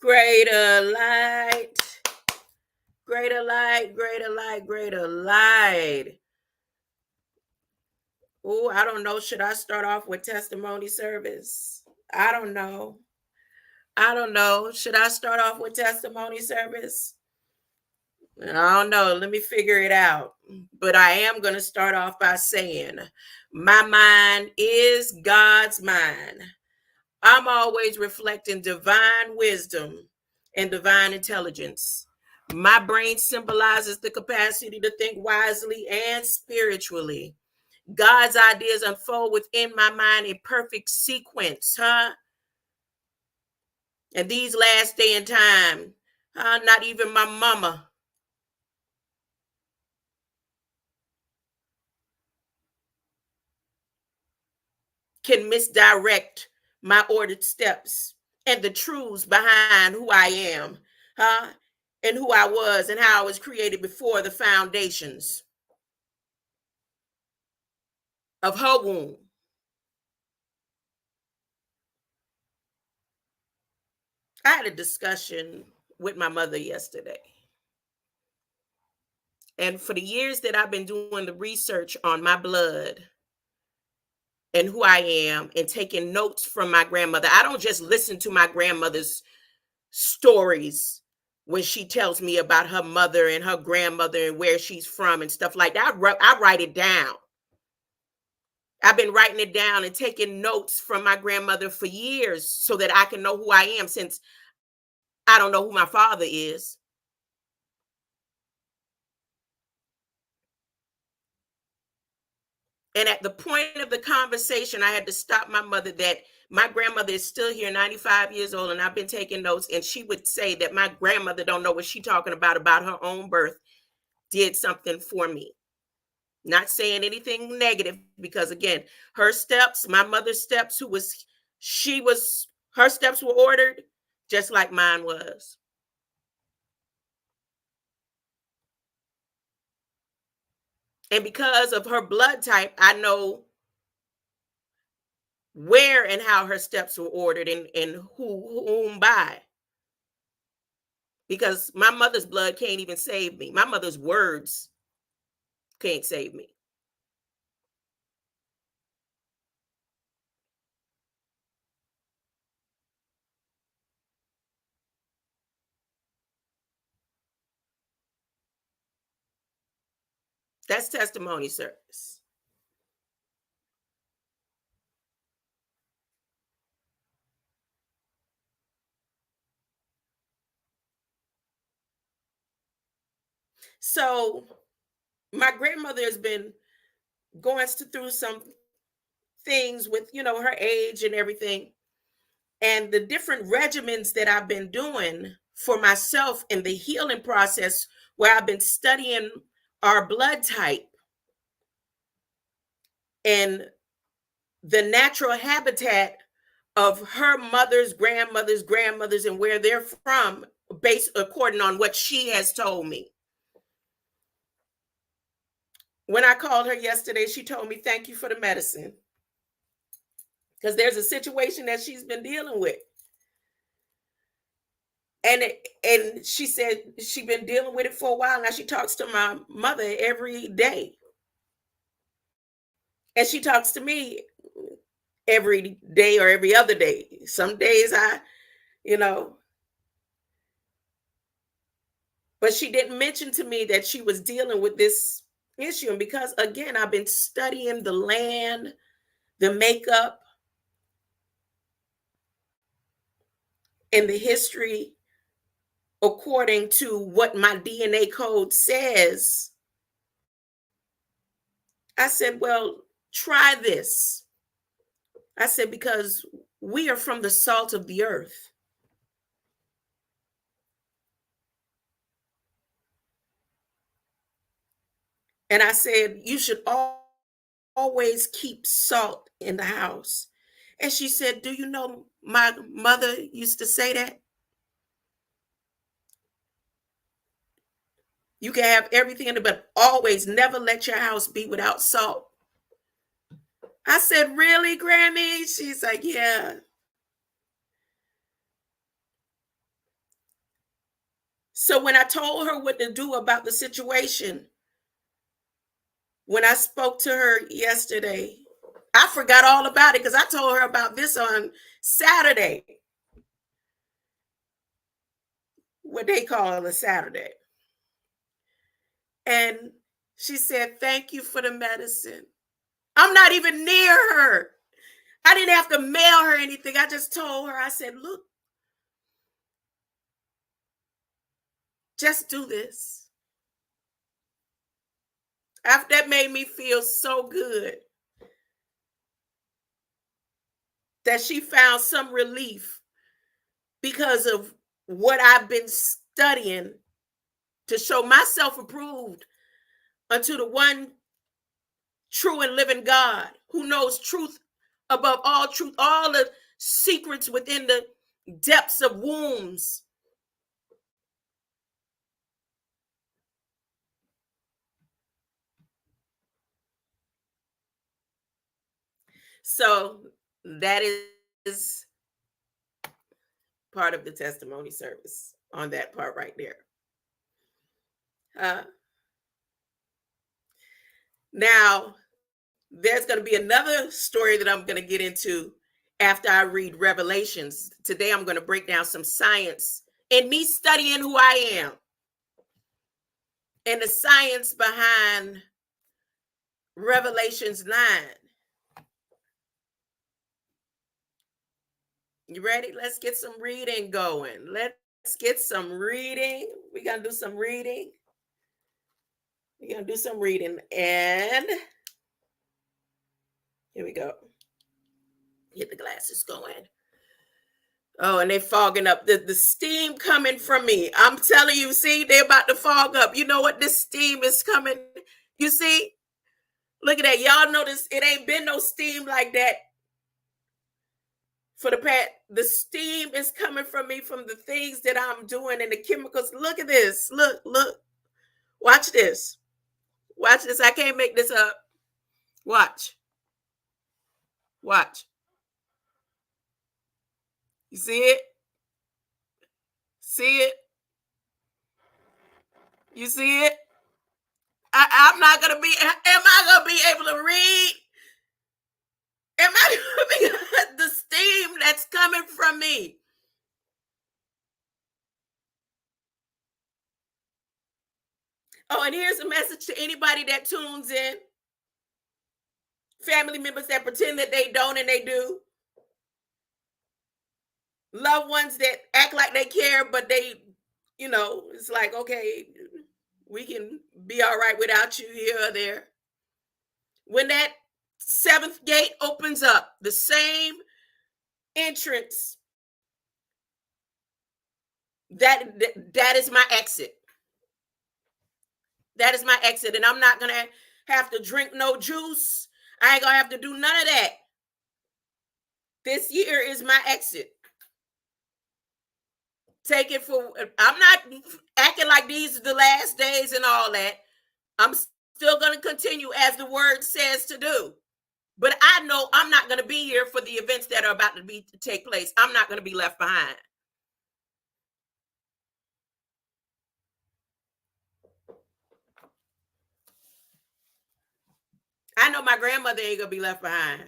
Greater light, greater light, greater light, greater light. Oh, I don't know. Should I start off with testimony service? I don't know. I don't know. Should I start off with testimony service? I don't know. Let me figure it out. But I am going to start off by saying, my mind is God's mind. I'm always reflecting divine wisdom and divine intelligence. My brain symbolizes the capacity to think wisely and spiritually. God's ideas unfold within my mind in perfect sequence, huh? And these last day and time, not even my mama can misdirect my ordered steps and the truths behind who I am, huh? And who I was and how I was created before the foundations of her womb. I had a discussion with my mother yesterday. And for the years that I've been doing the research on my blood and who I am and taking notes from my grandmother, I don't just listen to my grandmother's stories when she tells me about her mother and her grandmother and where she's from and stuff like that. I write it down. I've been writing it down and taking notes from my grandmother for years so that I can know who I am, since I don't know who my father is. And at the point of the conversation, I had to stop my mother that my grandmother is still here, 95 years old, and I've been taking notes. And she would say that my grandmother don't know what she's talking about her own birth, did something for me. Not saying anything negative, because again, her steps, my mother's steps, her steps were ordered just like mine was. And because of her blood type, I know where and how her steps were ordered and whom by. Because my mother's blood can't even save me. My mother's words can't save me. That's testimony service. So my grandmother has been going through some things with, her age and everything. And the different regimens that I've been doing for myself in the healing process, where I've been studying our blood type and the natural habitat of her mother's grandmothers and where they're from, based according on what she has told me. When I called her yesterday, she told me, thank you for the medicine, because there's a situation that she's been dealing with. And she said she's been dealing with it for a while now. She talks to my mother every day, and she talks to me every day or every other day. Some days you know, but she didn't mention to me that she was dealing with this issue. And because again, I've been studying the land, the makeup, and the history according to what my DNA code says, I said, well, try this. I said, because we are from the salt of the earth. And I said, you should always keep salt in the house. And she said, do you know my mother used to say that? You can have everything in it, but always never let your house be without salt. I said, really, Grammy? She's like, yeah. So when I told her what to do about the situation, when I spoke to her yesterday, I forgot all about it because I told her about this on Saturday, what they call a Saturday. And she said, "Thank you for the medicine." I'm not even near her. I didn't have to mail her anything. I just told her, I said, "Look, just do this." After that made me feel so good that she found some relief because of what I've been studying to show myself approved unto the one true and living God who knows truth above all truth, all the secrets within the depths of wombs. So that is part of the testimony service on that part right there. Now, there's going to be another story that I'm going to get into after I read Revelations. Today, I'm going to break down some science and me studying who I am and the science behind Revelations 9. You ready? Let's get some reading going. Let's get some reading. We're going to do some reading. We're going to do some reading. And here we go. Get the glasses going. Oh, and they fogging up. The steam coming from me. I'm telling you, see, they're about to fog up. You know what? This steam is coming. You see? Look at that. Y'all notice it ain't been no steam like that for the past. The steam is coming from me from the things that I'm doing and the chemicals. Look at this. Look. Watch this. Watch this. I can't make this up. Watch. You see it? See it? You see it? I'm not going to be, am I going to be able to read? Am I going to be the steam that's coming from me? Oh, and here's a message to anybody that tunes in. Family members that pretend that they don't and they do. Loved ones that act like they care, but they, it's like, okay, we can be all right without you here or there. When that seventh gate opens up, the same entrance, that is my exit. That is my exit. And I'm not going to have to drink no juice. I ain't going to have to do none of that. This year is my exit. Take it for, I'm not acting like these are the last days and all that. I'm still going to continue as the word says to do. But I know I'm not going to be here for the events that are about to take place. I'm not going to be left behind. I know my grandmother ain't going to be left behind.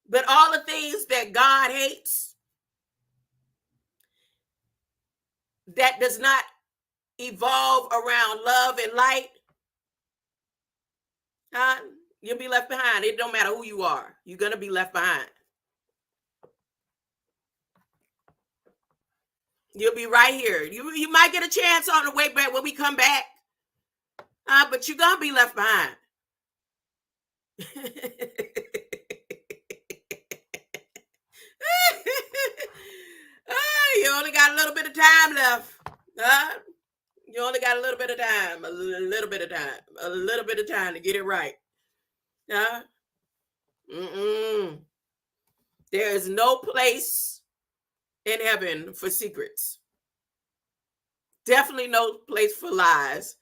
But all the things that God hates, that does not evolve around love and light, you'll be left behind. It don't matter who you are. You're going to be left behind. You'll be right here. You might get a chance on the way back when we come back. But you're going to be left behind. You only got a little bit of time left. You only got a little bit of time. A little bit of time. A little bit of time to get it right. There is no place in heaven for secrets. Definitely no place for lies.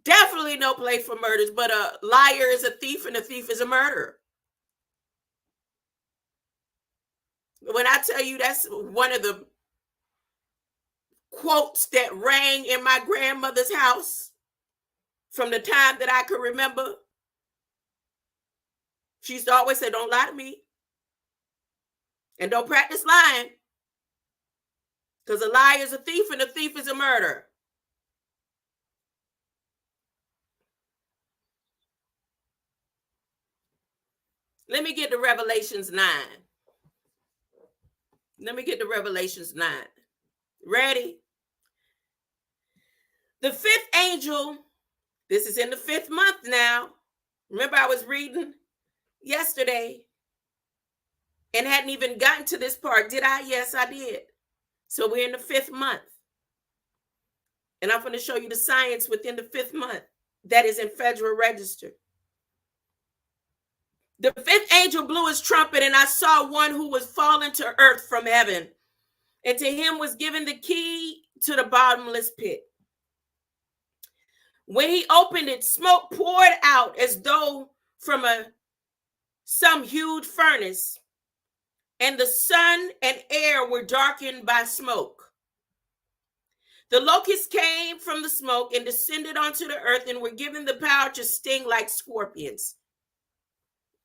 Definitely no place for murders. But a liar is a thief and a thief is a murderer. when I tell you that's one of the quotes that rang in my grandmother's house from the time that I could remember. She used to always say, don't lie to me. And don't practice lying. Because a liar is a thief and a thief is a murderer. Let me get to Revelations 9. Let me get to Revelations 9. Ready? The fifth angel, this is in the 5th month now. Remember, I was reading yesterday and hadn't even gotten to this part. Did I? Yes, I did. So we're in the 5th month. And I'm going to show you the science within the 5th month that is in Federal Register. The 5th angel blew his trumpet, and I saw one who was fallen to earth from heaven. And to him was given the key to the bottomless pit. When he opened it, smoke poured out as though from some huge furnace, and the sun and air were darkened by smoke. The locusts came from the smoke and descended onto the earth and were given the power to sting like scorpions.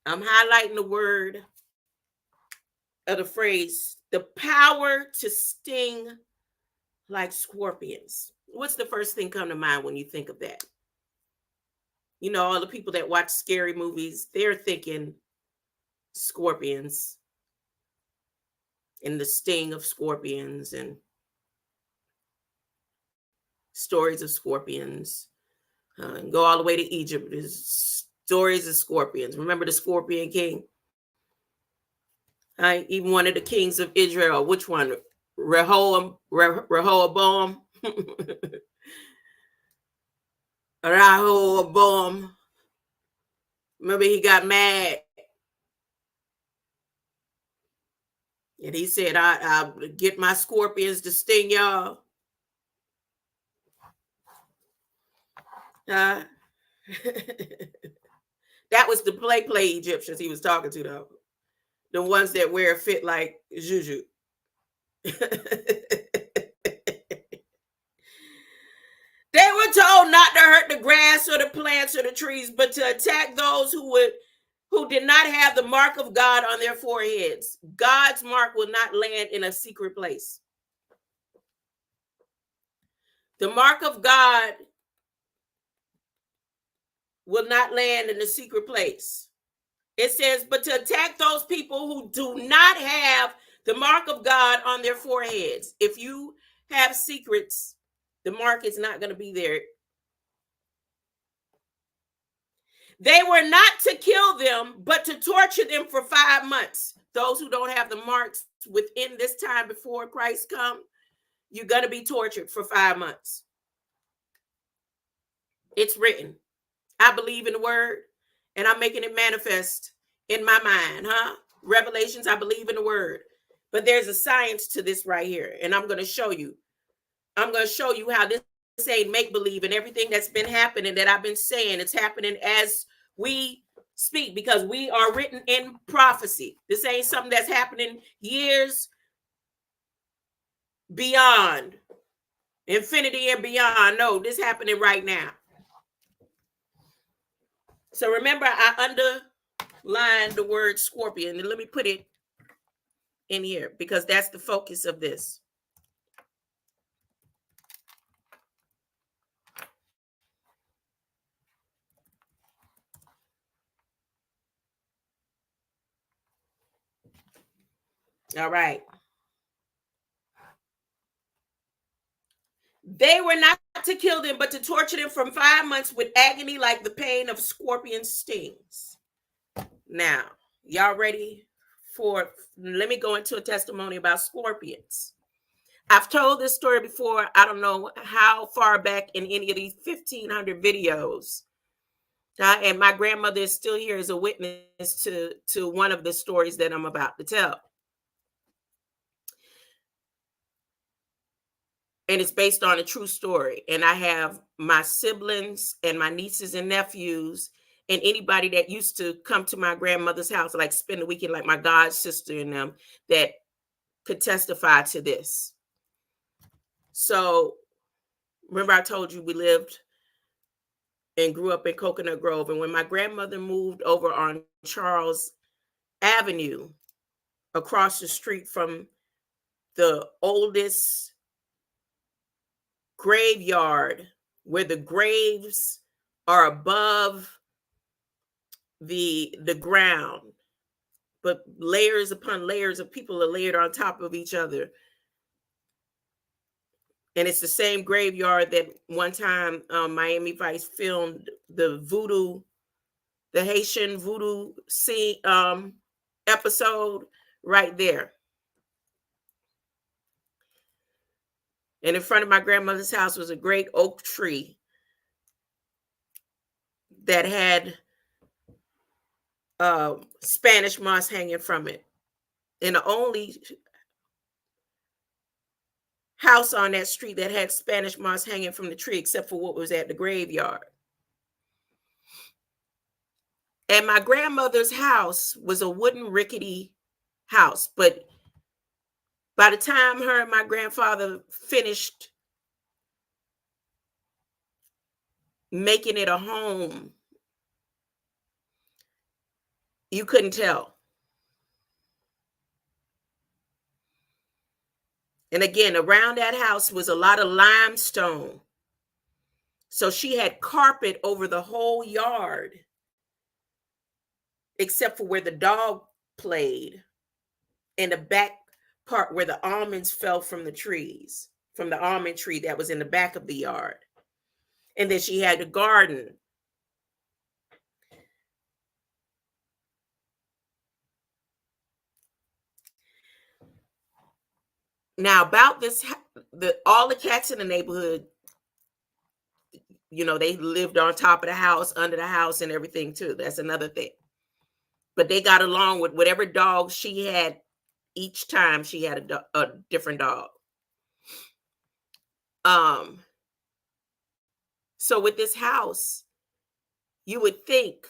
I'm highlighting the word of the phrase, the power to sting like scorpions. What's the first thing come to mind when you think of that? You know, all the people that watch scary movies, they're thinking scorpions and the sting of scorpions and stories of scorpions. And go all the way to Egypt. There's stories of scorpions. Remember the Scorpion King? Even one of the kings of Israel. Which one? Rehoboam. Rehoboam. Remember, he got mad. And he said, I'll get my scorpions to sting y'all. That was the play Egyptians he was talking to, though. The ones that wear a fit like Juju. They were told not to hurt the grass or the plants or the trees, but to attack those who did not have the mark of God on their foreheads. God's mark will not land in a secret place. The mark of God will not land in a secret place. It says, but to attack those people who do not have the mark of God on their foreheads. If you have secrets, the mark is not going to be there. They were not to kill them, but to torture them for 5 months. Those who don't have the marks within this time before Christ come, you're going to be tortured for 5 months. It's written. I believe in the word, and I'm making it manifest in my mind, Revelations, I believe in the word. But there's a science to this right here, and I'm going to show you. I'm going to show you how this ain't make-believe, and everything that's been happening that I've been saying, it's happening as we speak, because we are written in prophecy. This ain't something that's happening years beyond, infinity and beyond. No, this happening right now. So remember, I underlined the word scorpion, and let me put it in here because that's the focus of this. All right. They were not to kill them, but to torture them for 5 months with agony like the pain of scorpion stings. Now, y'all ready for, let me go into a testimony about scorpions. I've told this story before. I don't know how far back in any of these 1,500 videos. And my grandmother is still here as a witness to one of the stories that I'm about to tell. And it's based on a true story. And I have my siblings and my nieces and nephews and anybody that used to come to my grandmother's house, like spend the weekend, like my god sister and them, that could testify to this. So remember I told you we lived and grew up in Coconut Grove. And when my grandmother moved over on Charles Avenue, across the street from the oldest graveyard, where the graves are above the ground, but layers upon layers of people are layered on top of each other. And it's the same graveyard that one time Miami Vice filmed the Haitian voodoo scene episode right there. And in front of my grandmother's house was a great oak tree that had Spanish moss hanging from it. And the only house on that street that had Spanish moss hanging from the tree, except for what was at the graveyard. And my grandmother's house was a wooden rickety house. But by the time her and my grandfather finished making it a home, you couldn't tell. And again, around that house was a lot of limestone. So she had carpet over the whole yard, except for where the dog played, in the back part where the almonds fell from the trees, from the almond tree that was in the back of the yard. And then she had a garden. Now, about this, all the cats in the neighborhood, they lived on top of the house, under the house, and everything too. That's another thing. But they got along with whatever dog she had. Each time she had a different dog. So with this house, you would think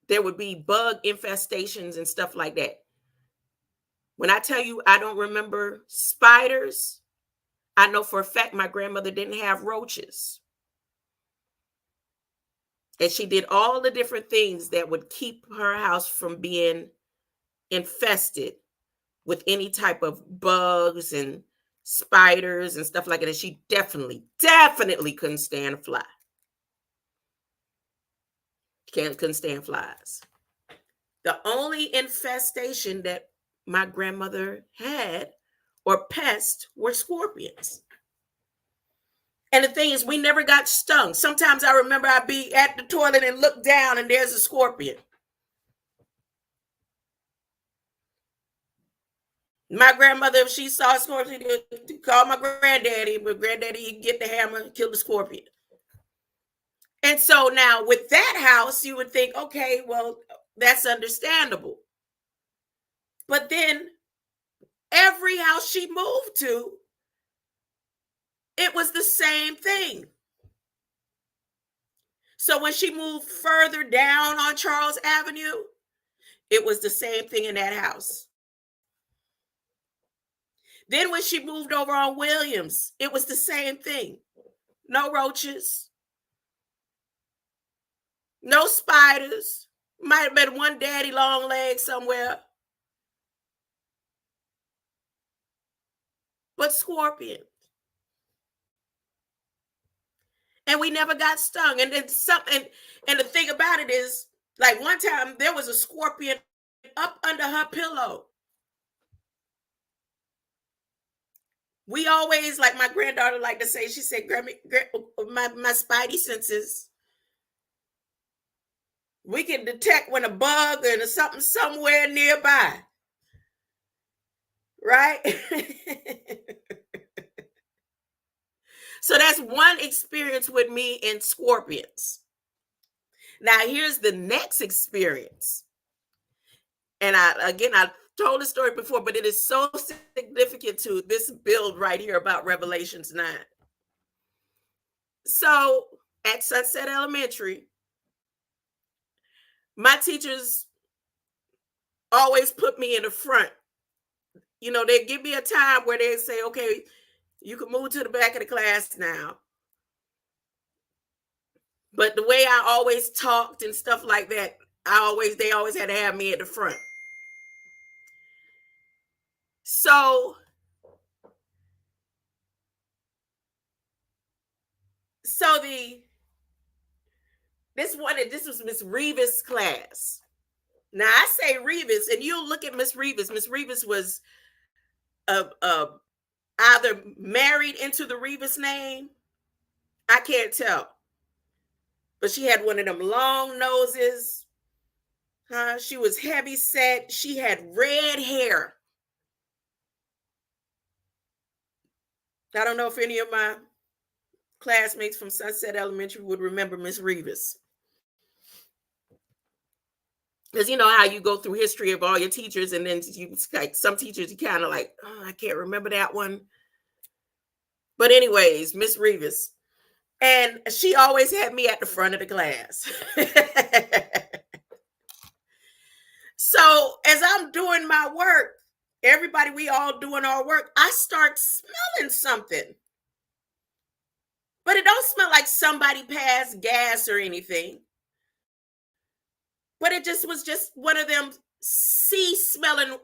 there would be bug infestations and stuff like that. When I tell you I don't remember spiders, I know for a fact my grandmother didn't have roaches. And she did all the different things that would keep her house from being infested with any type of bugs and spiders and stuff like that. And she definitely couldn't stand a fly. Couldn't stand flies. The only infestation that my grandmother had or pest were scorpions. And the thing is, we never got stung. Sometimes I remember I'd be at the toilet and look down and there's a scorpion. My grandmother, if she saw a scorpion, she'd call my granddaddy. My granddaddy, he'd get the hammer and kill the scorpion. And so now with that house, you would think, okay, well, that's understandable. But then every house she moved to, it was the same thing. So when she moved further down on Charles Avenue, it was the same thing in that house. Then when she moved over on Williams, it was the same thing. No roaches, no spiders. Might have been one daddy long leg somewhere. But scorpions. And we never got stung. And then something, and the thing about it is, like one time there was a scorpion up under her pillow. We always, like my granddaughter liked to say, she said, my spidey senses, we can detect when a bug or something somewhere nearby. Right? So that's one experience with me in scorpions. Now here's the next experience. And I told the story before, but it is so significant to this build right here about Revelations 9. So at Sunset Elementary, my teachers always put me in the front They give me a time where they say, okay, you can move to the back of the class now. But the way I always talked and stuff like that, they always had to have me at the front. So this was Miss Reeves' class. Now I say Reeves, and you look at Miss Reeves. Miss Reeves was either married into the Reeves name. I can't tell. But she had one of them long noses. She was heavy set. She had red hair. I don't know if any of my classmates from Sunset Elementary would remember Miss Reeves. Because you know how you go through history of all your teachers, and then some teachers you kind of like, oh, I can't remember that one. But anyways, Miss Reeves. And she always had me at the front of the class. So as I'm doing my work, we all doing our work, I start smelling something. But it don't smell like somebody passed gas or anything. But it was just one of them sea smelling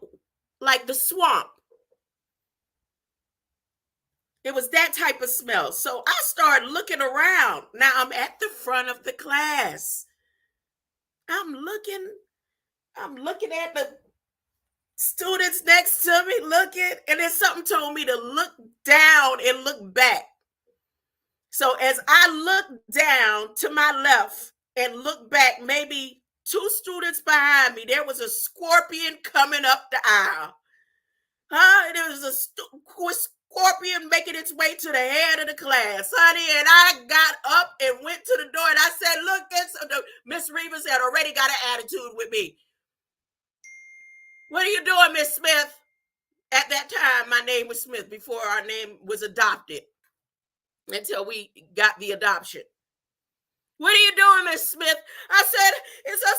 like the swamp. It was that type of smell. So I started looking around. Now I'm at the front of the class. I'm looking at the students next to me, and then something told me to look down and look back. So as I looked down to my left and looked back, maybe 2 students behind me, there was a scorpion coming up the aisle. There was a scorpion making its way to the head of the class, honey. And I got up and went to the door and I said, look, Miss Reeves had already got an attitude with me. What are you doing, Miss Smith? At that time, my name was Smith before our name was adopted, until we got the adoption. What are you doing, Miss Smith? I said, it's a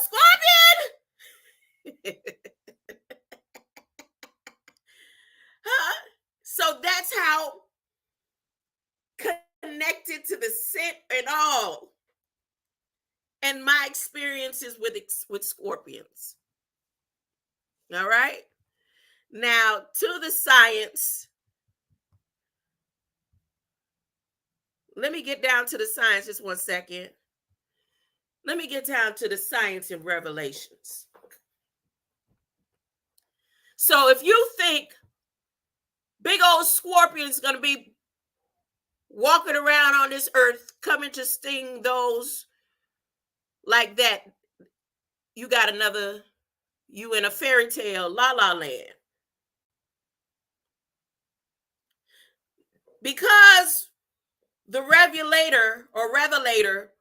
scorpion. So that's how connected to the scent and all, and my experiences with scorpions. All right. Now to the science. Let me get down to the science just 1 second. Let me get down to the science in Revelations. So if you think big old scorpion's going to be walking around on this earth coming to sting those like that, you in a fairy tale, la la land. Because the revelator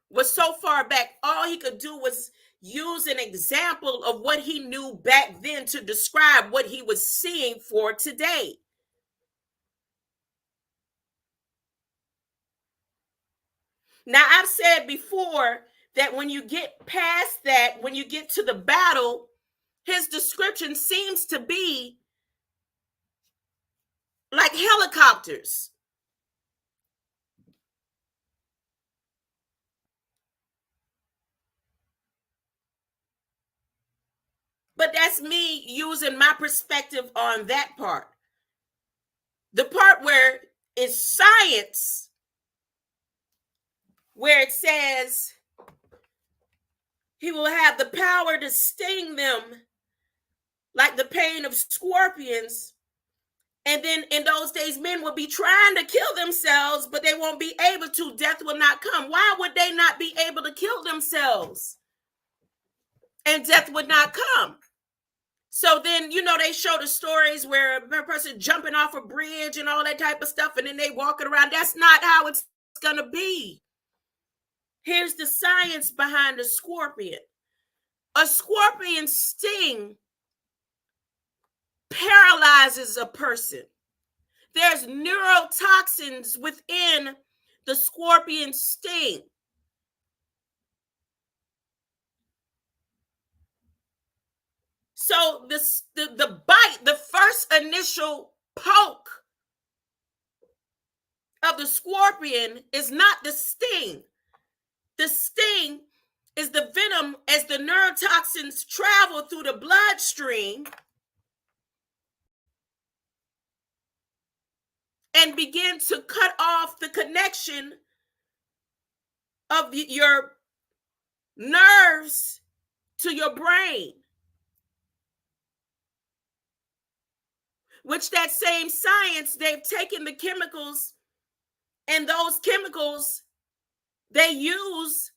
was so far back, all he could do was use an example of what he knew back then to describe what he was seeing for today. Now, I've said before that when you get past that, when you get to the battle, his description seems to be like helicopters. But that's me using my perspective on that part. The part where it's science, where it says he will have the power to sting them like the pain of scorpions. And then in those days, men will be trying to kill themselves, but they won't be able to. Death will not come. Why would they not be able to kill themselves? And death would not come. So then, they show the stories where a person jumping off a bridge and all that type of stuff, and then they walking around. That's not how it's going to be. Here's the science behind the scorpion. A scorpion sting paralyzes a person. There's neurotoxins within the scorpion sting. So the bite, the first initial poke of the scorpion is not the sting. The sting is the venom as the neurotoxins travel through the bloodstream and begin to cut off the connection of your nerves to your brain, which that same science, they've taken the chemicals, and those chemicals they use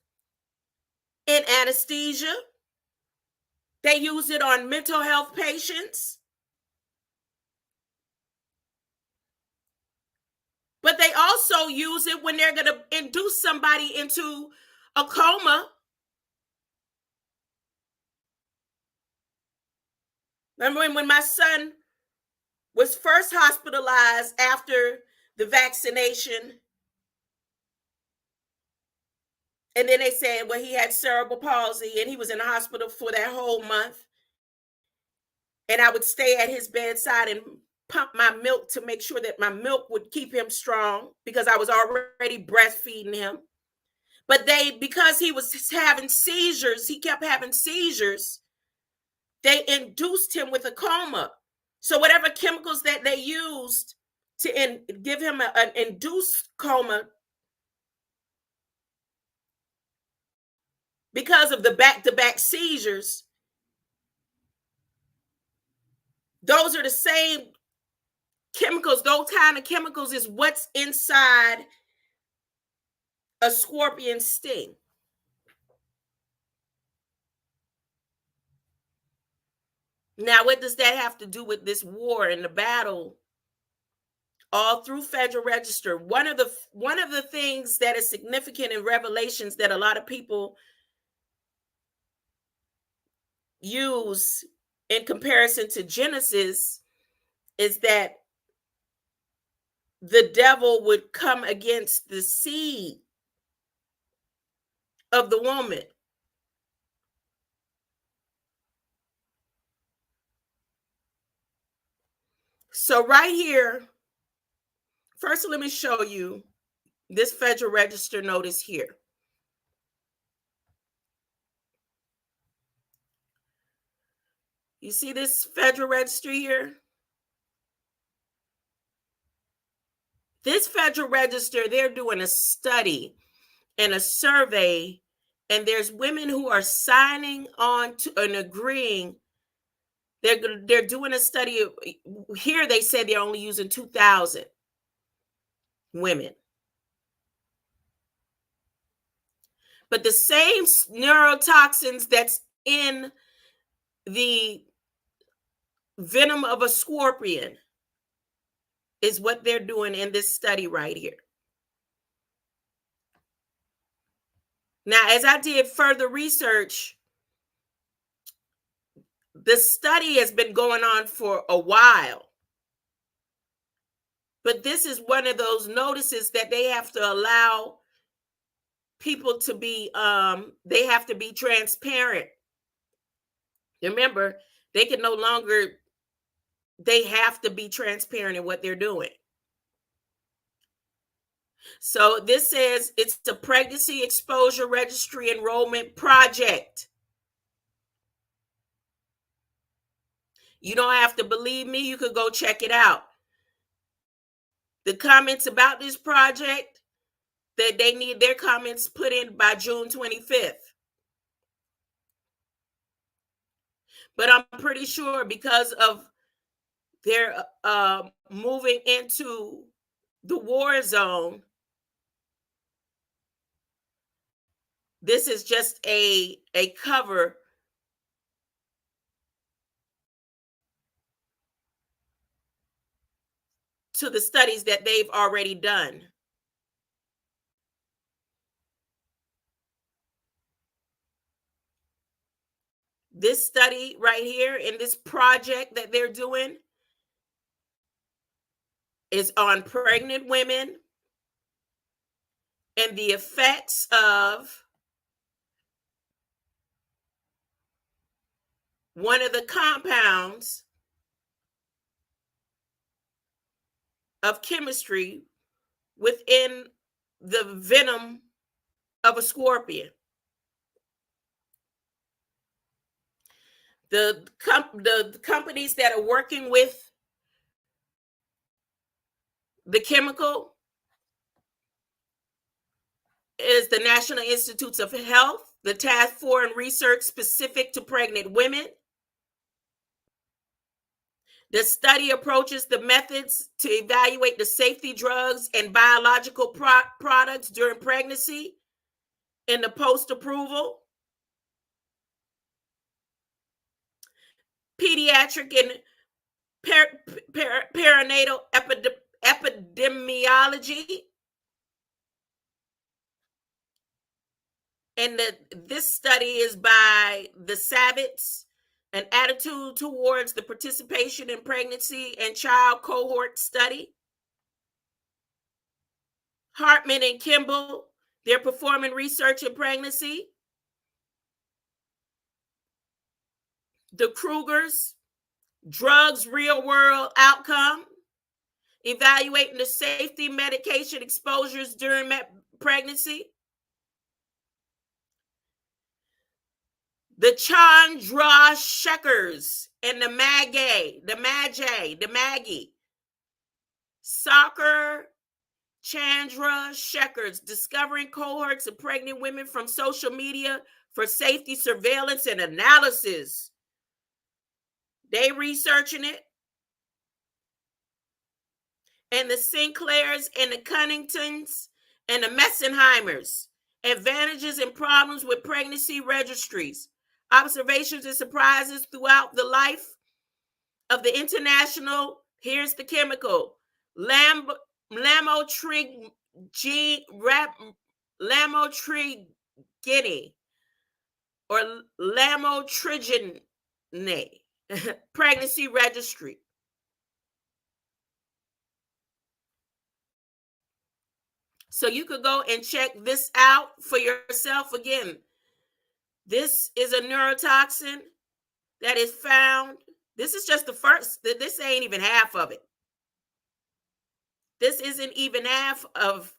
in anesthesia. They use it on mental health patients. But they also use it when they're going to induce somebody into a coma. Remember when my son was first hospitalized after the vaccination, and then they said, well, he had cerebral palsy, and he was in the hospital for that whole month. And I would stay at his bedside and pump my milk to make sure that my milk would keep him strong because I was already breastfeeding him. But because he was having seizures, he kept having seizures, they induced him with a coma. So whatever chemicals that they used to give him an induced coma, because of the back-to-back seizures, those are the same chemicals. Those kind of chemicals is what's inside a scorpion sting. Now, what does that have to do with this war and the battle? All through Federal Register, one of the things that is significant in Revelations that a lot of people use in comparison to Genesis is that the devil would come against the seed of the woman. So right here, first let me show you this Federal Register notice here. You see this Federal Register here? This Federal Register, they're doing a study and a survey, and there's women who are signing on to and agreeing. They're doing a study. Here they say they're only using 2,000 women. But the same neurotoxins that's in the venom of a scorpion is what they're doing in this study right here. Now, as I did further research, the study has been going on for a while. But this is one of those notices that they have to allow people to be, they have to be transparent. Remember, they can no longer, they have to be transparent in what they're doing. So this says it's the Pregnancy Exposure Registry Enrollment Project. You don't have to believe me. You could go check it out. The comments about this project, that they need their comments put in by June 25th. But I'm pretty sure because of their moving into the war zone, this is just a cover to the studies that they've already done. This study right here in this project that they're doing is on pregnant women and the effects of one of the compounds of chemistry within the venom of a scorpion. The companies that are working with the chemical is the National Institutes of Health, the Task Force on Research Specific to Pregnant Women. The study approaches the methods to evaluate the safety drugs and biological products during pregnancy and the post-approval. Pediatric and perinatal epidemiology. And this study is by the Savitz, an attitude towards the participation in pregnancy and child cohort study. Hartman and Kimball, they're performing research in pregnancy. The Krugers, drugs, real world outcome, evaluating the safety medication exposures during pregnancy. The Chandrasekhars and the Maggie, Soccer Chandrasekhars, discovering cohorts of pregnant women from social media for safety, surveillance, and analysis. They researching it. And the Sinclairs and the Cunningtons and the Messenheimers, advantages and problems with pregnancy registries, observations and surprises throughout the life of the international, here's the chemical, lamotrigine or lamotrigine pregnancy registry. So you could go and check this out for yourself. Again, this is a neurotoxin that is found. This is just the first. This ain't even half of it. This isn't even half of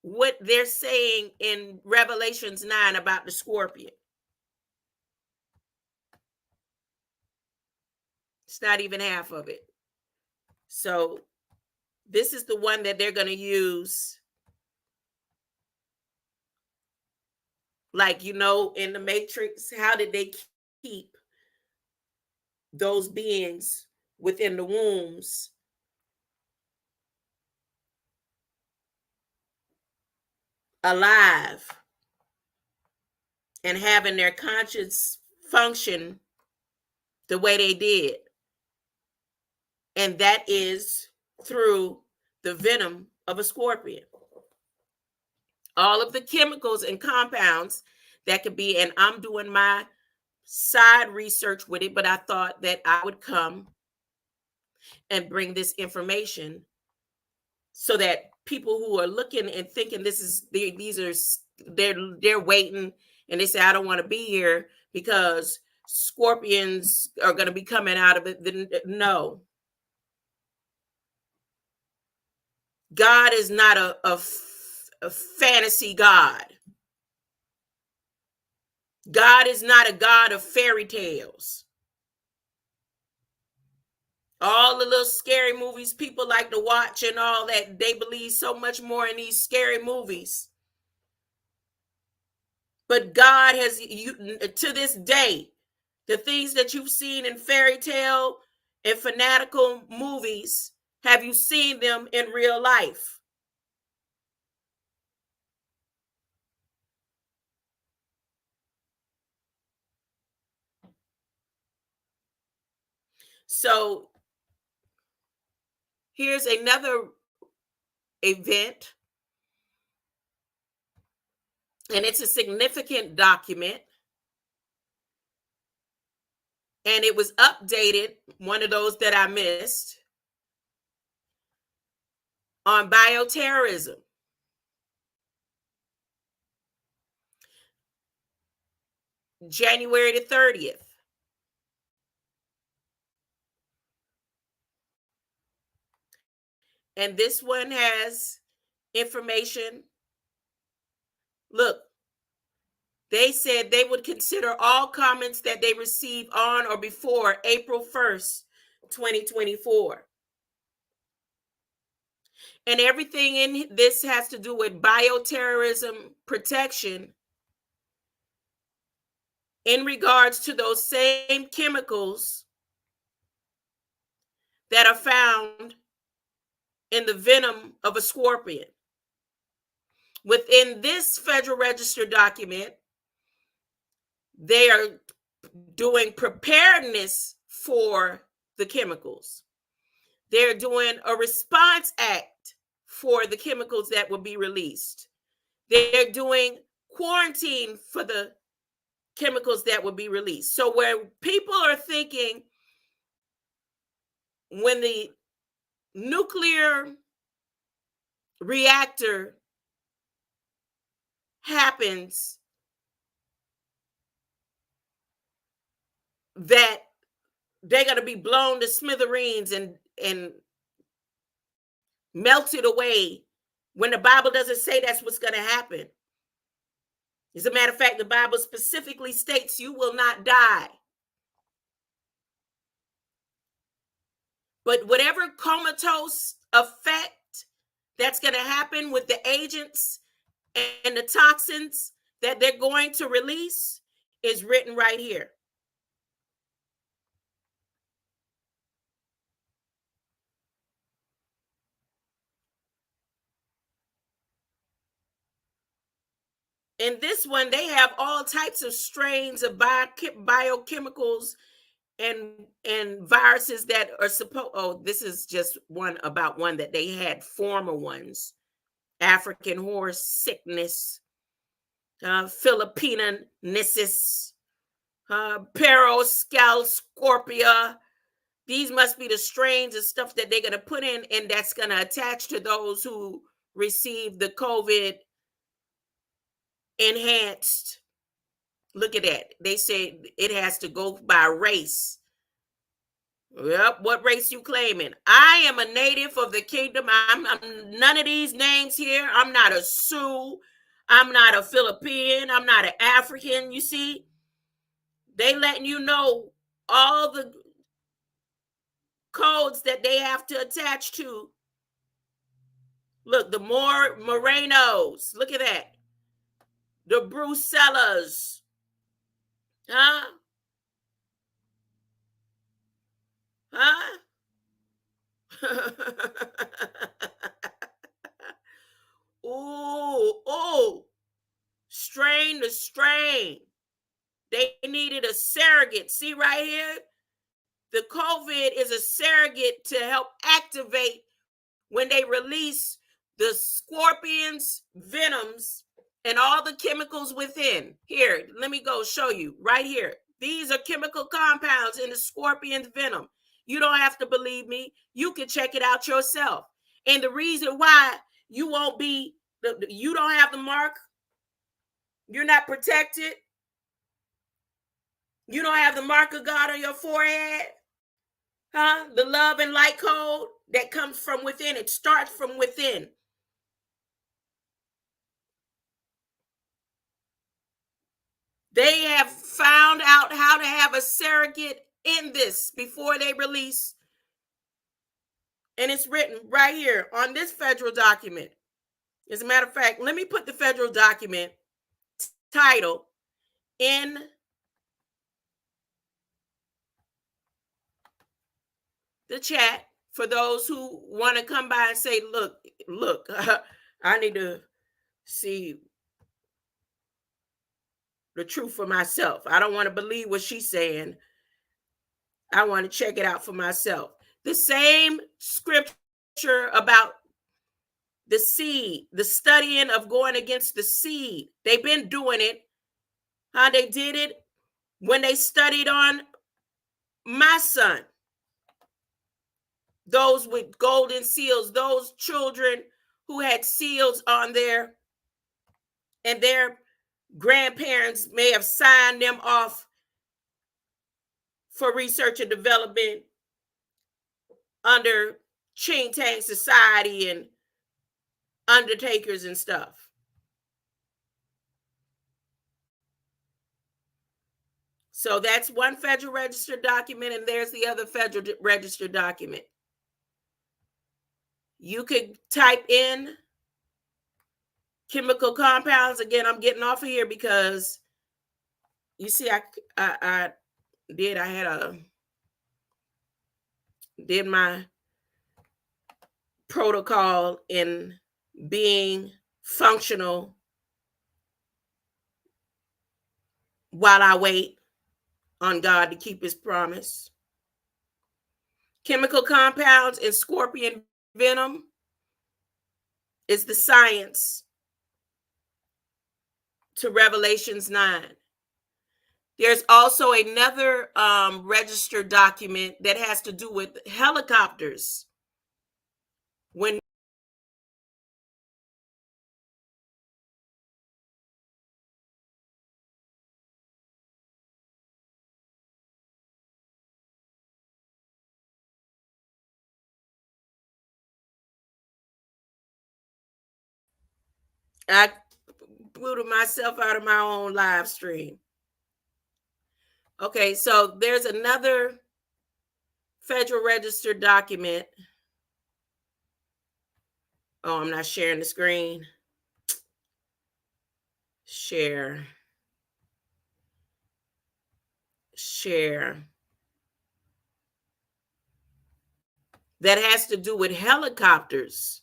what they're saying in Revelations 9 about the scorpion. It's not even half of it. So this is the one that they're going to use. Like, in the Matrix, how did they keep those beings within the wombs alive and having their conscience function the way they did? And that is through the venom of a scorpion. All of the chemicals and compounds that could be, and I'm doing my side research with it, but I thought that I would come and bring this information so that people who are looking and thinking they're waiting and they say, I don't want to be here because scorpions are going to be coming out of it. No. God is not a fantasy God. God is not a God of fairy tales. All the little scary movies people like to watch and all that, they believe so much more in these scary movies. But God has, to this day, the things that you've seen in fairy tale and fanatical movies, have you seen them in real life? So here's another event, and it's a significant document, and it was updated, one of those that I missed, on bioterrorism. January the 30th. And this one has information. Look, they said they would consider all comments that they receive on or before April 1st, 2024. And everything in this has to do with bioterrorism protection in regards to those same chemicals that are found in the venom of a scorpion. Within this Federal Register document, they are doing preparedness for the chemicals. They're doing a response act for the chemicals that will be released. They're doing quarantine for the chemicals that will be released. So where people are thinking when the nuclear reactor happens that they're going to be blown to smithereens and melted away, when the Bible doesn't say that's what's going to happen. As a matter of fact, the Bible specifically states you will not die. But whatever comatose effect that's going to happen with the agents and the toxins that they're going to release is written right here. In this one, they have all types of strains of biochemicals and viruses that are supposed. Oh, this is just one about one that they had former ones: African horse sickness, Philippinensis, Paroscalscorpia. These must be the strains of stuff that they're going to put in, and that's going to attach to those who receive the COVID enhanced. Look at that. They say it has to go by race. Yep. What race you claiming? I am a native of the kingdom. I'm none of these names here. I'm not a Sioux. I'm not a Philippine. I'm not an African. You see, they letting you know all the codes that they have to attach to. Look, the more Morenos. Look at that. The Brucellas. Huh? Huh? Ooh. Strain to strain. They needed a surrogate. See right here? The COVID is a surrogate to help activate when they release the scorpion's venoms and all the chemicals within. Here, let me go show you right here. These are chemical compounds in the scorpion's venom. You don't have to believe me. You can check it out yourself. And the reason why you won't be, you don't have the mark, you're not protected, you don't have the mark of God on your forehead, huh? The love and light code that comes from within. It starts from within. They have found out how to have a surrogate in this before they release. And it's written right here on this federal document. As a matter of fact, let me put the federal document title in the chat for those who want to come by and say, look, I need to see the truth for myself. I don't want to believe what she's saying. I want to check it out for myself. The same scripture about the seed, the studying of going against the seed. They've been doing it. How they did it when they studied on my son. Those with golden seals, those children who had seals on there, and their grandparents may have signed them off for research and development under Ching Tang Society and undertakers and stuff. So that's one Federal Register document, and there's the other Federal Register document. You could type in chemical compounds. Again, I'm getting off of here because you see, I did my protocol in being functional while I wait on God to keep his promise. Chemical compounds in scorpion venom is the science to Revelations 9. There's also another registered document that has to do with helicopters. When I booted myself out of my own live stream. Okay, so there's another Federal Register document. Oh, I'm not sharing the screen. Share. That has to do with helicopters.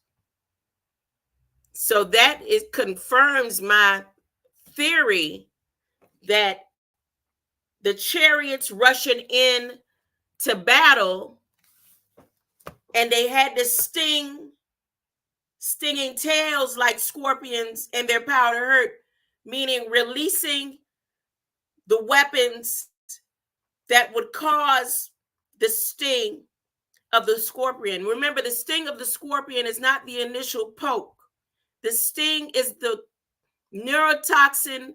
So that it confirms my theory that the chariots rushing in to battle, and they had to stinging tails like scorpions, and their power to hurt, meaning releasing the weapons that would cause the sting of the scorpion. Remember, the sting of the scorpion is not the initial poke. The sting is the neurotoxin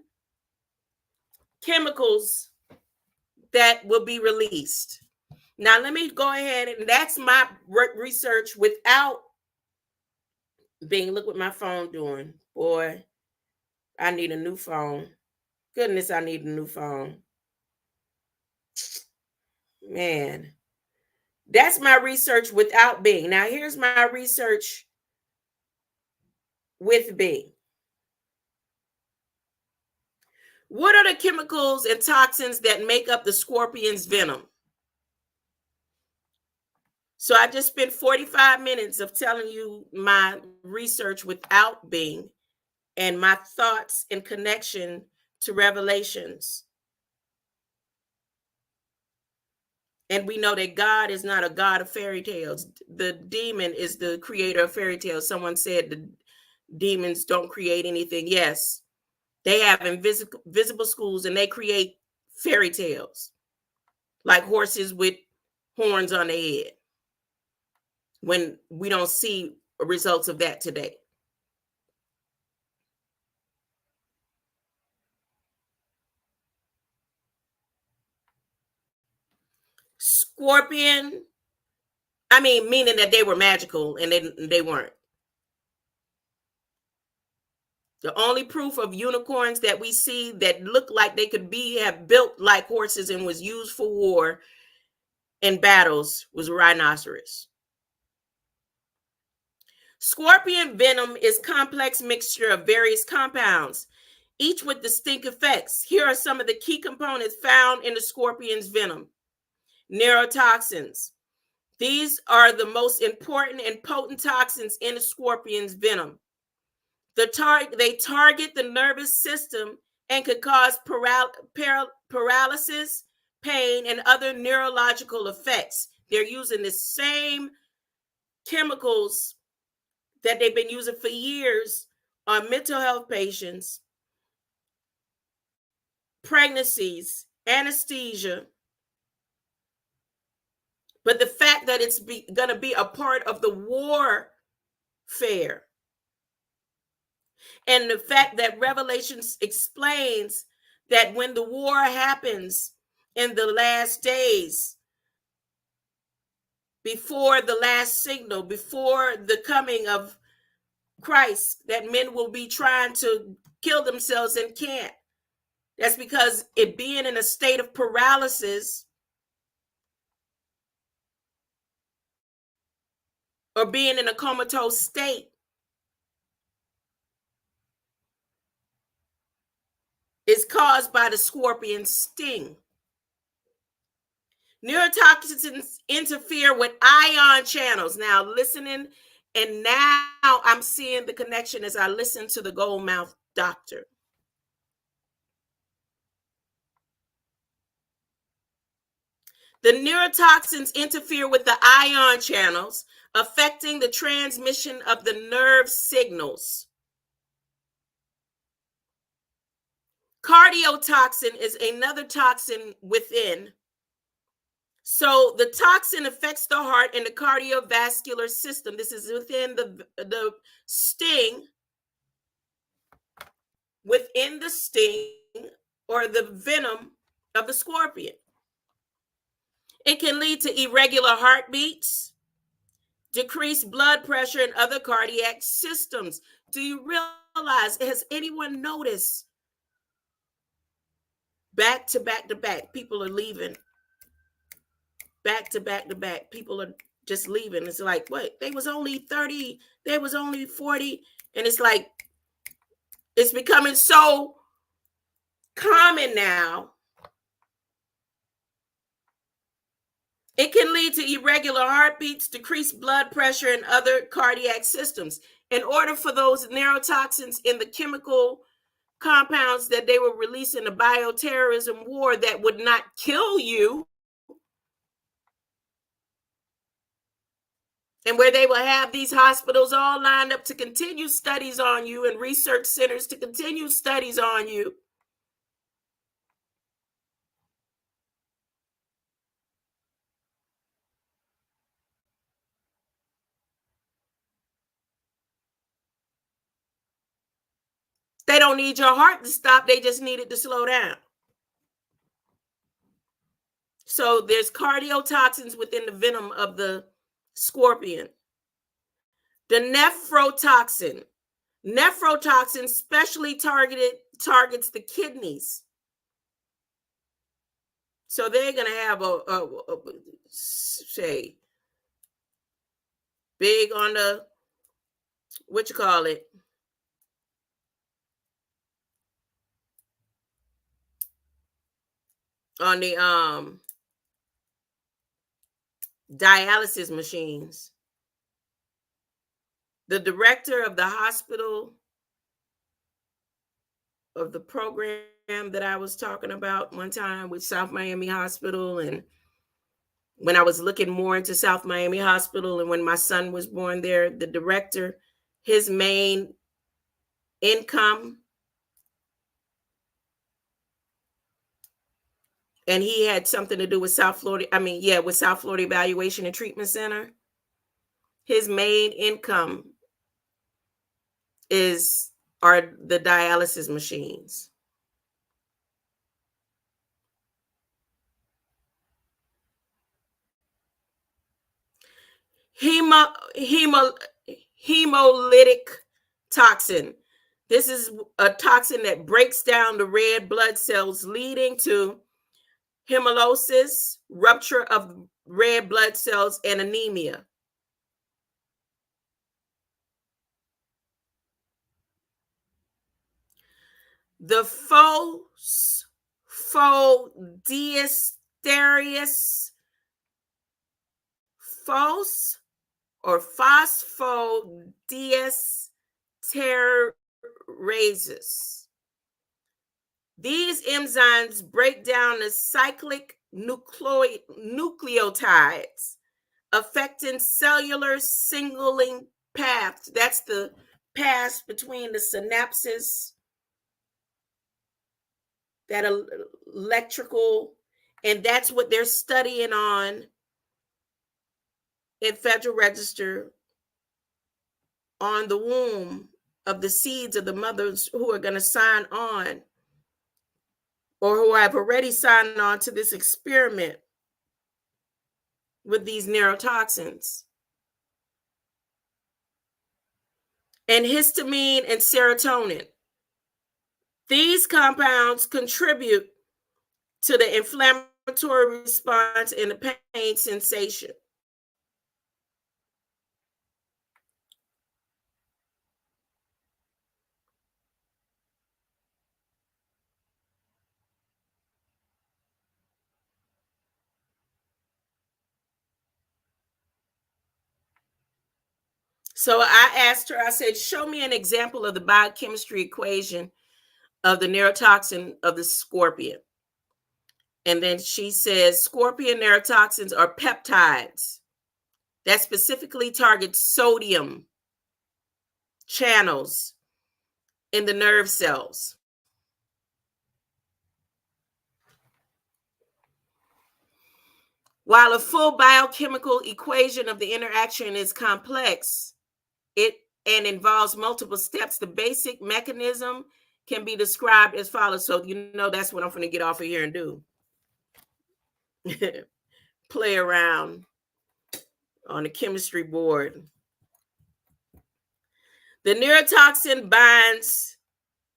chemicals that will be released. Now, let me go ahead, and that's my research without being. Look what my phone doing. Boy, I need a new phone. Goodness, I need a new phone. Man, that's my research without Bing. Now, here's my research with Bing. What are the chemicals and toxins that make up the scorpion's venom? So I just spent 45 minutes of telling you my research without Bing and my thoughts in connection to Revelations. And we know that God is not a God of fairy tales. The demon is the creator of fairy tales. Someone said the demons don't create anything. Yes, they have invisible schools, and they create fairy tales like horses with horns on their head, when we don't see results of that today. Scorpion, meaning that they were magical, and they weren't. The only proof of unicorns that we see that look like they could have built like horses and was used for war and battles was a rhinoceros. Scorpion venom is a complex mixture of various compounds, each with distinct effects. Here are some of the key components found in the scorpion's venom. Neurotoxins. These are the most important and potent toxins in the scorpion's venom. They target the nervous system and could cause paralysis, pain, and other neurological effects. They're using the same chemicals that they've been using for years on mental health patients, pregnancies, anesthesia. But the fact that it's going to be a part of the warfare, and the fact that Revelations explains that when the war happens in the last days, before the last signal, before the coming of Christ, that men will be trying to kill themselves and can't. That's because it being in a state of paralysis or being in a comatose state is caused by the scorpion sting. Neurotoxins interfere with ion channels. Now, listening, and now I'm seeing the connection as I listen to the gold mouth doctor. The neurotoxins interfere with the ion channels, affecting the transmission of the nerve signals. Cardiotoxin is another toxin within. So the toxin affects the heart and the cardiovascular system. This is within the sting, within the sting or the venom of the scorpion. It can lead to irregular heartbeats, decreased blood pressure, and other cardiac systems. Do you realize, has anyone noticed back to back to back, people are leaving? Back to back to back, people are just leaving. It's like, what? They was only 30, they was only 40. And it's like, it's becoming so common now. It can lead to irregular heartbeats, decreased blood pressure, and other cardiac systems. In order for those neurotoxins in the chemical compounds that they were releasing the bioterrorism war that would not kill you, and where they will have these hospitals all lined up to continue studies on you and research centers to continue studies on you. They don't need your heart to stop. They just need it to slow down. So there's cardiotoxins within the venom of the scorpion. The nephrotoxin specially targets the kidneys. So they're going to have say, big on the, what you call it? On the dialysis machines. The director of the hospital, of the program that I was talking about one time with South Miami Hospital, and when I was looking more into South Miami Hospital and when my son was born there, the director, his main income, and he had something to do with South Florida, with South Florida Evaluation and Treatment Center. His main income are the dialysis machines. Hemolytic toxin. This is a toxin that breaks down the red blood cells, leading to hemolysis, rupture of red blood cells, and anemia. The phosphodiesterase phosphodiesterases. These enzymes break down the cyclic nucleotides, affecting cellular signaling paths. That's the path between the synapses, that electrical, and that's what they're studying on in Federal Register on the womb of the seeds of the mothers who are going to sign on or who have already signed on to this experiment. with these neurotoxins. And histamine and serotonin. These compounds contribute to the inflammatory response and the pain sensation. So I asked her, I said, show me an example of the biochemistry equation of the neurotoxin of the scorpion. And then she says, scorpion neurotoxins are peptides that specifically target sodium channels in the nerve cells. While a full biochemical equation of the interaction is complex, it and involves multiple steps, the basic mechanism can be described as follows. So, that's what I'm going to get off of here and do. Play around on the chemistry board. The neurotoxin binds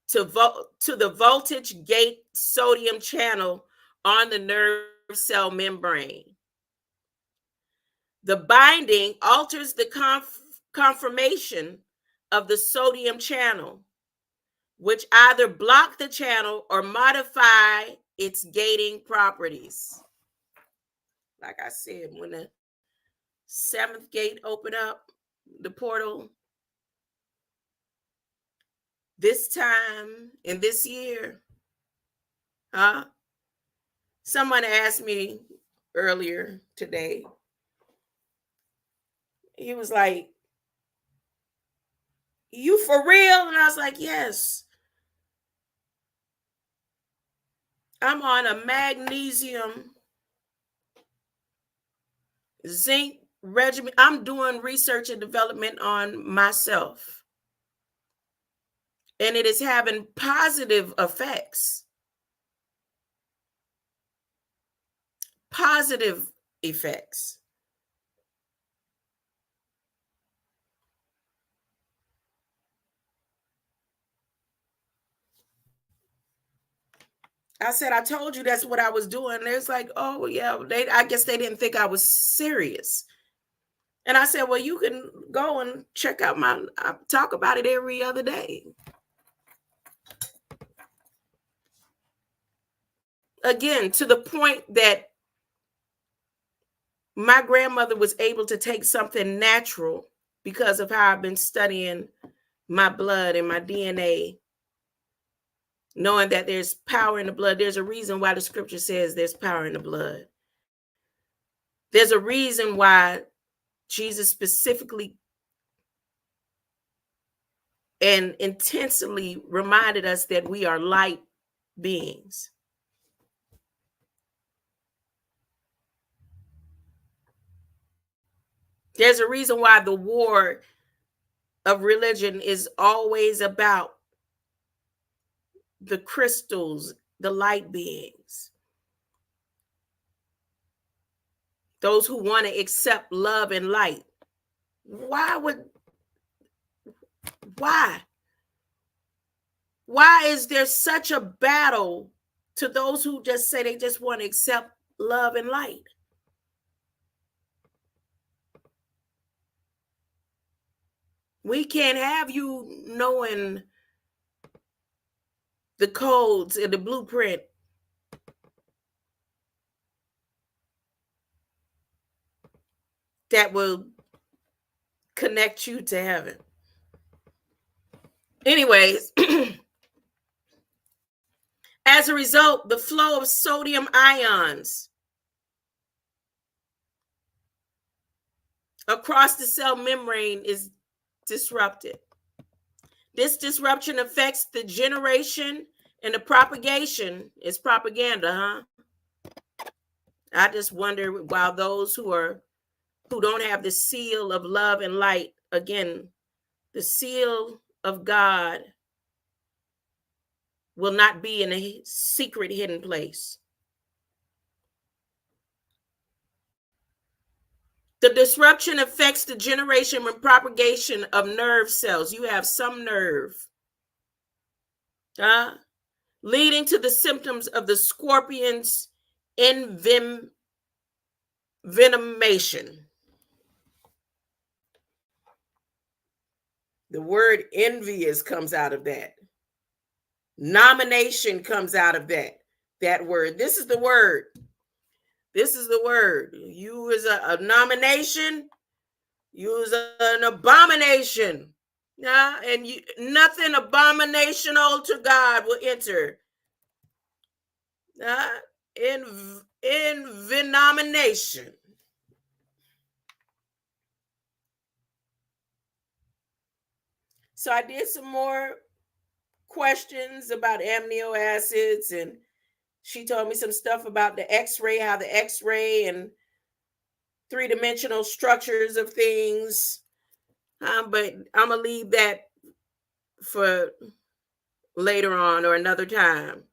to the voltage gate sodium channel on the nerve cell membrane. The binding alters the conformation of the sodium channel, which either block the channel or modify its gating properties. Like I said, when the 7th gate opened up, the portal, this time in this year, someone asked me earlier today, he was like, you for real? And I was like, yes. I'm on a magnesium zinc regimen. I'm doing research and development on myself. And it is having positive effects. Positive effects. I said, I told you that's what I was doing. It's like, oh, yeah, I guess they didn't think I was serious. And I said, well, you can go and check out I talk about it every other day. Again, to the point that my grandmother was able to take something natural because of how I've been studying my blood and my DNA, knowing that there's power in the blood. There's a reason why the scripture says there's power in the blood. There's a reason why Jesus specifically and intensely reminded us that we are light beings. There's a reason why the war of religion is always about the crystals, the light beings. Those who want to accept love and light. Why? Why is there such a battle to those who just say they just want to accept love and light? We can't have you knowing the codes and the blueprint that will connect you to heaven. Anyways, as a result, the flow of sodium ions across the cell membrane is disrupted. This disruption affects the generation and the propagation. It's propaganda, huh? I just wonder, while those who don't have the seal of love and light, again, the seal of God will not be in a secret hidden place. The disruption affects the generation and propagation of nerve cells. You have some nerve. Leading to the symptoms of the scorpion's envenomation. The word envious comes out of that. Nomination comes out of that word. This is the word. This is the word. You is a nomination. You is an abomination. And nothing abominational to God will enter. Envenomation. So I did some more questions about amino acids, and she told me some stuff about the X-ray, how the X-ray and three-dimensional structures of things. But I'm going to leave that for later on or another time.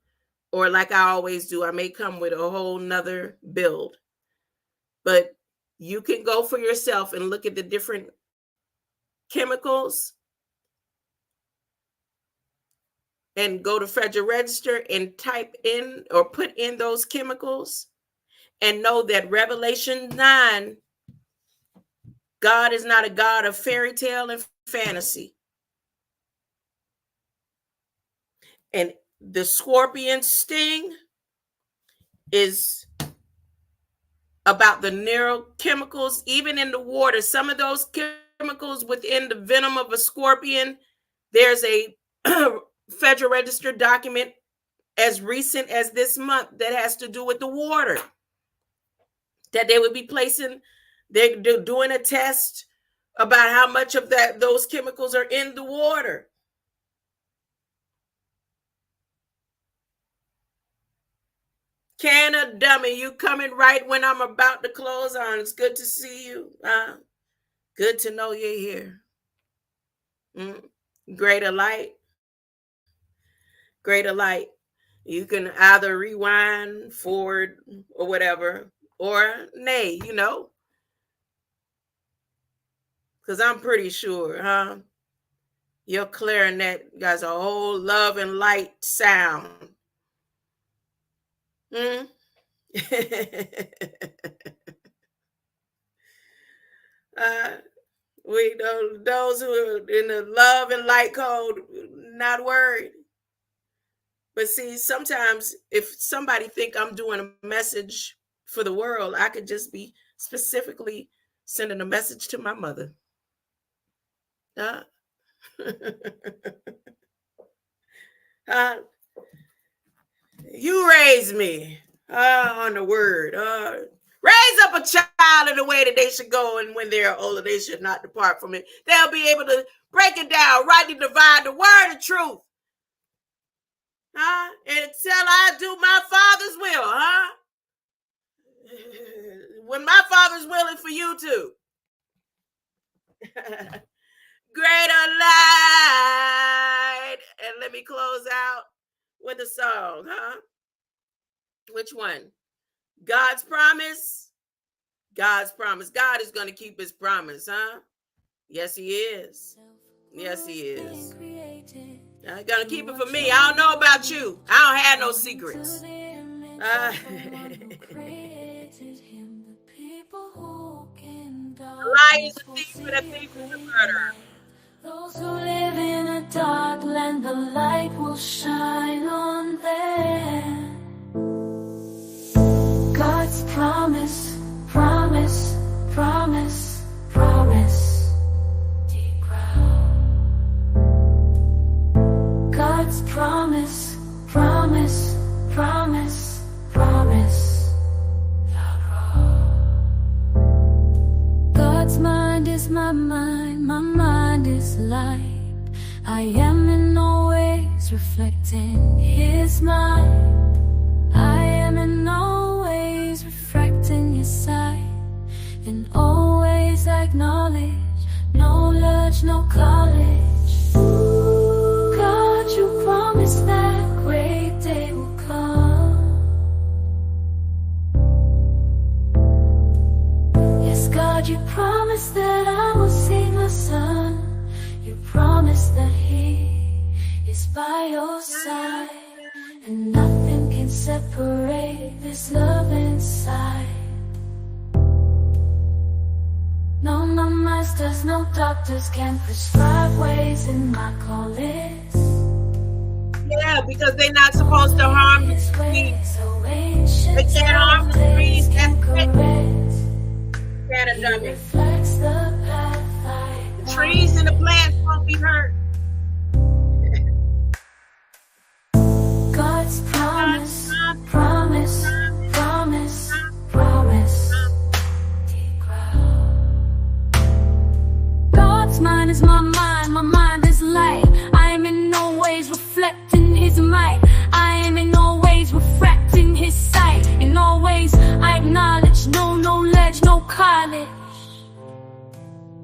Or like I always do, I may come with a whole nother build. But you can go for yourself and look at the different chemicals and go to Federal Register and type in or put in those chemicals and know that Revelation 9, God is not a God of fairy tale and fantasy. And the scorpion sting is about the neurochemicals, even in the water. Some of those chemicals within the venom of a scorpion, there's a Federal Register document as recent as this month that has to do with the water, that they would be placing, they're doing a test about how much of those chemicals are in the water. Canna Dummy, you coming right when I'm about to close on. It's good to see you. Good to know you're here. Greater light. Greater light. You can either rewind, forward, or whatever, or nay, because I'm pretty sure, your clarinet got a whole love and light sound. We know those who are in the love and light code, not worried. But see, sometimes if somebody think I'm doing a message for the world, I could just be specifically sending a message to my mother. You raised me on the word. Raise up a child in the way that they should go, and when they're older, they should not depart from it. They'll be able to break it down, rightly divide the word of truth. Until I do my Father's will, when my Father's willing for you to. Greater light. And let me close out with a song, Which one? God's promise. God's promise. God is going to keep his promise, Yes, he is. Yes, he is. I'm going to keep it for me. I don't know about you. I don't have no secrets. Lies a thief, but a thief is a murderer. Those who live in a dark land, the light will shine on them. God's promise, promise, promise, promise. Deep ground. God's promise, promise, promise, promise. Loud roar. God's mind is my mind is light. I am in all ways reflecting his mind. I am in all ways refracting his sight. In all ways I acknowledge, no lodge, no college. God, you promised that great day will come. Yes, God, God, you promised that I will see my son. You promised that he is by your side, and nothing can separate this love inside. No, no masters, no doctors can prescribe ways in my callings. Yeah, because they're not supposed to harm the trees. They can't harm the trees. That's it. Can't have done it. The trees and the plants won't be hurt. God's promise, promise, promise, promise. God's mind is my mind is light. I am in no ways reflecting his might. I am in no ways refracting his sight. In all ways I acknowledge no ledge, no college.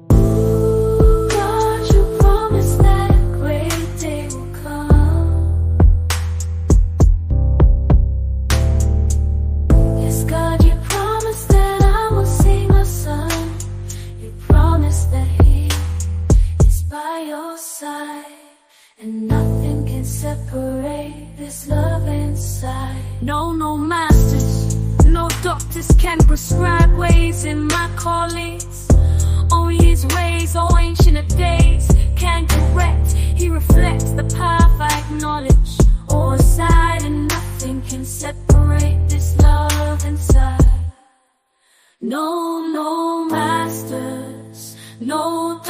God, you promised that a great day will come. Yes, God, you promised that I will see my son. You promised that he is by your side, and nothing can separate this love inside. No, no masters, no doctors can prescribe ways in my callings. Only his ways, oh ancient of days, can correct. He reflects the path I acknowledge or aside, and nothing can separate this love inside. No, no masters, no doctors.